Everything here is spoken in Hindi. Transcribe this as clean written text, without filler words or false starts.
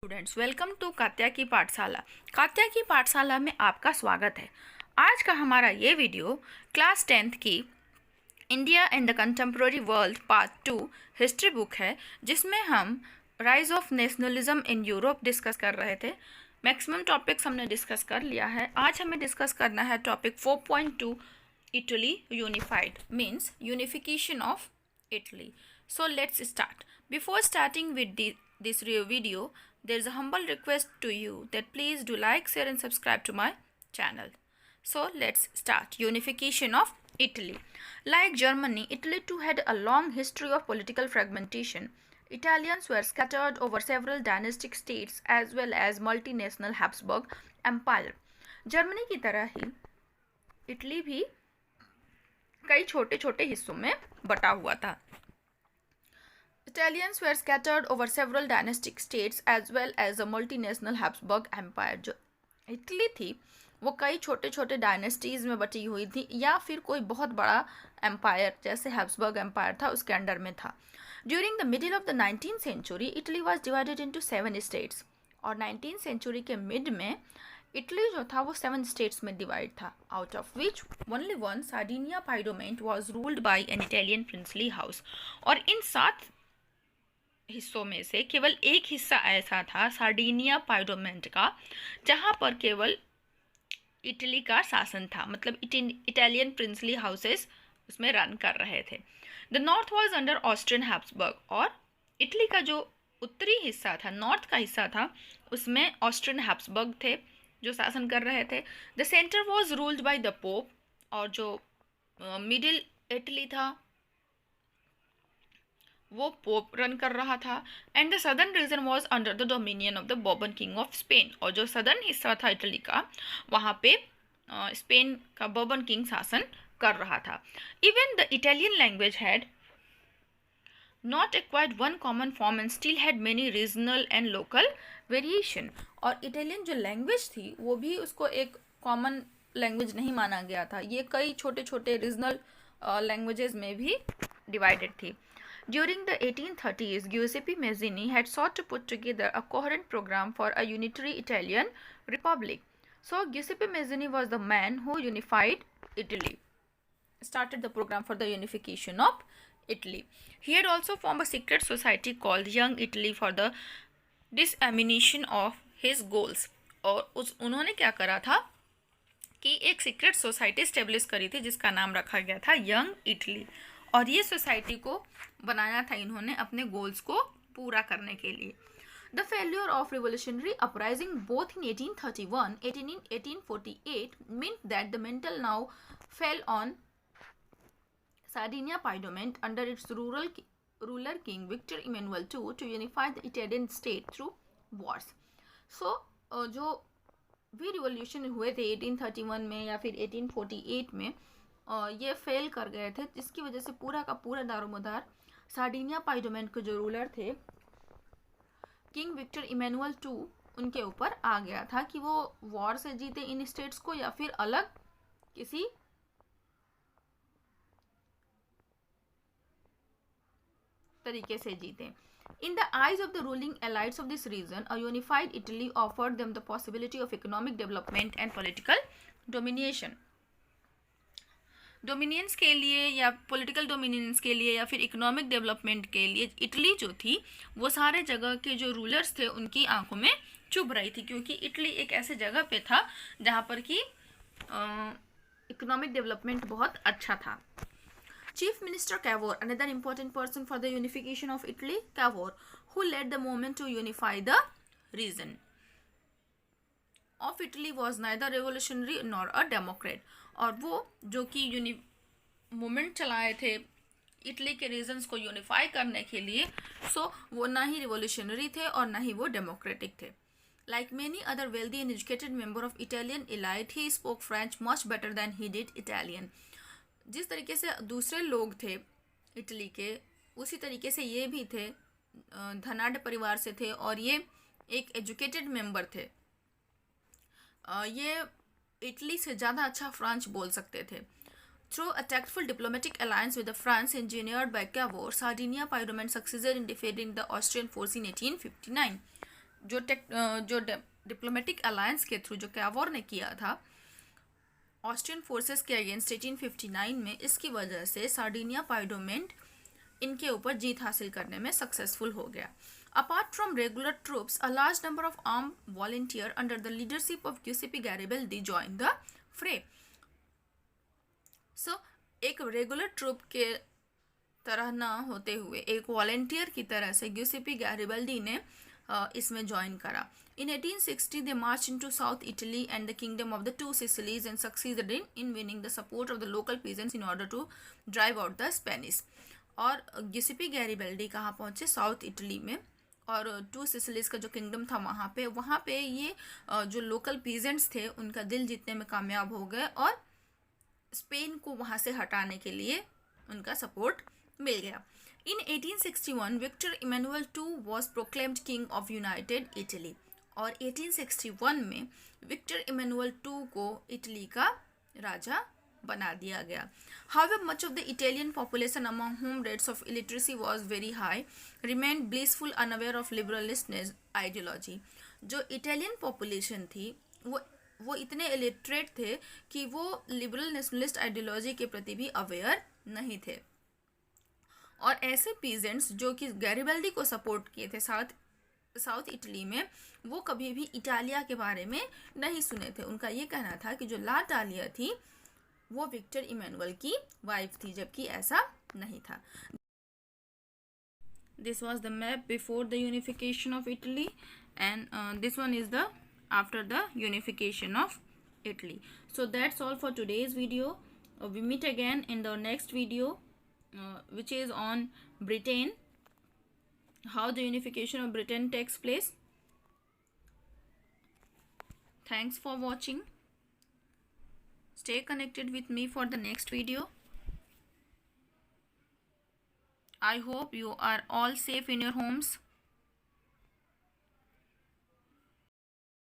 स्टूडेंट्स, वेलकम टू कात्या की पाठशाला। कात्या की पाठशाला में आपका स्वागत है। आज का हमारा ये वीडियो क्लास 10th की India and the contemporary world part 2 history book है, जिसमें हम rise of nationalism in Europe discuss कर रहे थे। मैक्सिमम टॉपिक्स हमने डिस्कस कर लिया है। आज हमें डिस्कस करना है topic 4.2 Italy unified means unification of Italy. So let's start. Before starting with this video, there is a humble request to you that please do like, share and subscribe to my channel. So let's start. Unification of Italy. Like Germany, Italy too had a long history of political fragmentation. Italians were scattered over several dynastic states as well as multinational Habsburg Empire. Germany की तरह ही इटली भी कई छोटे छोटे हिस्सों में बटा हुआ था। Italians were scattered over several dynastic states as well as a multinational Habsburg Empire. जो इटली थी वो कई छोटे छोटे डायनेस्टीज में बटी हुई थी या फिर कोई बहुत बड़ा एम्पायर जैसे हैब्सबर्ग एम्पायर था उसके अंडर में था। During the middle of the 19th century Italy was divided into 7 states और 19th सेंचुरी के मिड में इटली जो था वो 7 स्टेट्स में डिवाइड था, out of which only one Sardinia Piedmont was ruled by an Italian princely house. और इन 7 हिस्सों में से केवल एक हिस्सा ऐसा था सार्डिनिया पाइडोमेंट का जहाँ पर केवल इटली का शासन था, मतलब इटालियन प्रिंसली हाउसेस उसमें रन कर रहे थे। The north was under Austrian Habsburg और इटली का जो उत्तरी हिस्सा था, नॉर्थ का हिस्सा था, उसमें ऑस्ट्रियन हैब्सबर्ग थे जो शासन कर रहे थे। The centre was ruled by the pope और जो मिडिल इटली था वो पोप रन कर रहा था। And the southern reason was under the dominion of the Bourbon king of Spain और जो सदर्न हिस्सा था इटली का वहाँ पे स्पेन का बॉर्बन किंग शासन कर रहा था। Even the Italian language had not acquired one common form and still had many regional and local variation। और इटालियन जो लैंग्वेज थी वो भी उसको एक कॉमन लैंग्वेज नहीं माना गया था, ये कई छोटे छोटे रीजनल लैंग्वेजेस में भी डिवाइडेड थी। During the 1830s, Giuseppe Mazzini had sought to put together a coherent program for a unitary Italian republic. So Giuseppe Mazzini was the man who unified Italy, started the program for the unification of Italy. He had also formed a secret society called Young Italy for the dissemination of his goals. और उन्होंने क्या करा था कि एक सीक्रेट सोसाइटी स्टेब्लिश करी थी जिसका नाम रखा गया था यंग इटली, और ये सोसाइटी को बनाया था इन्होंने अपने गोल्स को पूरा करने के लिए। The failure of revolutionary uprising both in 1831 and in 1848 meant that the mantle now fell on Sardinia Piedomont under its ruler king Victor Emmanuel II to unify the Italian state through wars. So जो भी रिवोल्यूशन हुए थे 1831 में या फिर 1848 में ये फेल कर गए थे, जिसकी वजह से पूरा का पूरा दारोमदार सार्डिनिया पाइडोमेंट के जो रूलर थे किंग विक्टर इमैनुअल II उनके ऊपर आ गया था कि वो वॉर से जीते इन स्टेट्स को या फिर अलग किसी तरीके से जीते। In the eyes of the ruling elites of this region, a unified Italy offered them the possibility of economic development and political domination. Dominions के लिए या पॉलिटिकल डोमिनियंस के लिए या फिर इकोनॉमिक डेवलपमेंट के लिए इटली जो थी वो सारे जगह के जो रूलर्स थे उनकी आंखों में चुभ रही थी, क्योंकि इटली एक ऐसे जगह पे था जहाँ पर कि इकोनॉमिक डेवलपमेंट बहुत अच्छा था। Chief Minister Cavour, another important person for the unification of Italy, Cavour, who led the movement to unify the region of Italy, was neither revolutionary nor a democrat. और वो जो कि मूवमेंट चलाए थे इटली के रीजन्स को यूनिफाई करने के लिए, सो वो ना ही रिवोल्यूशनरी थे और ना ही वो डेमोक्रेटिक थे। Like many other wealthy and educated member of Italian elite, he spoke French much better than he did Italian. जिस तरीके से दूसरे लोग थे इटली के उसी तरीके से ये भी थे, धनाढ़ परिवार से थे और ये एक एजुकेटेड मेंबर थे। ये इटली से ज़्यादा अच्छा फ्रेंच बोल सकते थे। Through a tactful diplomatic alliance with France engineered by Cavour, Sardinia Piedmont successor in defeating the Austrian force in 1859। जो डिप्लोमेटिक अलायंस के थ्रू जो कैवॉर ने किया था ऑस्ट्रियन फोर्सेस के अगेंस्ट 1859 में, इसकी वजह से सार्डिनिया पाइडोमेंट इनके ऊपर जीत हासिल करने में सक्सेसफुल हो गया. Apart from regular troops, a large number of arm volunteer under the leadership of Giuseppe Garibaldi join the fray. So एक रेगुलर ट्रूप के तरह ना होते हुए एक वॉलंटियर की तरह से गियुसेपी गैरिबल्डी ने इसमें ज्वाइन करा. In 1860, they marched into South Italy and the kingdom of the Two Sicilies and succeeded in winning the support of the local peasants in order to drive out the Spanish. और गियुसेपी गैरिबल्डी कहाँ पहुँचे? साउथ इटली में, और टू सिसिलीज का जो किंगडम था वहाँ पे ये जो लोकल पीजेंट्स थे उनका दिल जीतने में कामयाब हो गए और स्पेन को वहाँ से हटाने के लिए उनका सपोर्ट मिल गया. In 1861, Victor Emmanuel II was proclaimed king of United Italy. और 1861 में विक्टर इमैनुअल II को इटली का राजा बना दिया गया. However, much of the Italian population, among whom rates of illiteracy was very high, remained blissful, unaware of liberalist ideology. जो इटालियन पॉपुलेशन थी वो इतने इलिटरेट थे कि वो लिबरल नेशनलिस्ट आइडियोलॉजी के प्रति भी अवेयर नहीं थे. और ऐसे पीजेंट्स जो कि गैरिबल्डी को सपोर्ट किए थे साउथ इटली में, वो कभी भी इटालिया के बारे में नहीं सुने थे. उनका ये कहना था कि जो ला टालिया थी वो विक्टर इमैनुअल की वाइफ थी, जबकि ऐसा नहीं था. This was the map before the unification of Italy and this one is the after the unification of Italy. So that's all for today's video. We meet again in the next video which is on Britain, how the unification of Britain takes place. Thanks for watching. Stay connected with me for the next video. I hope you are all safe in your homes.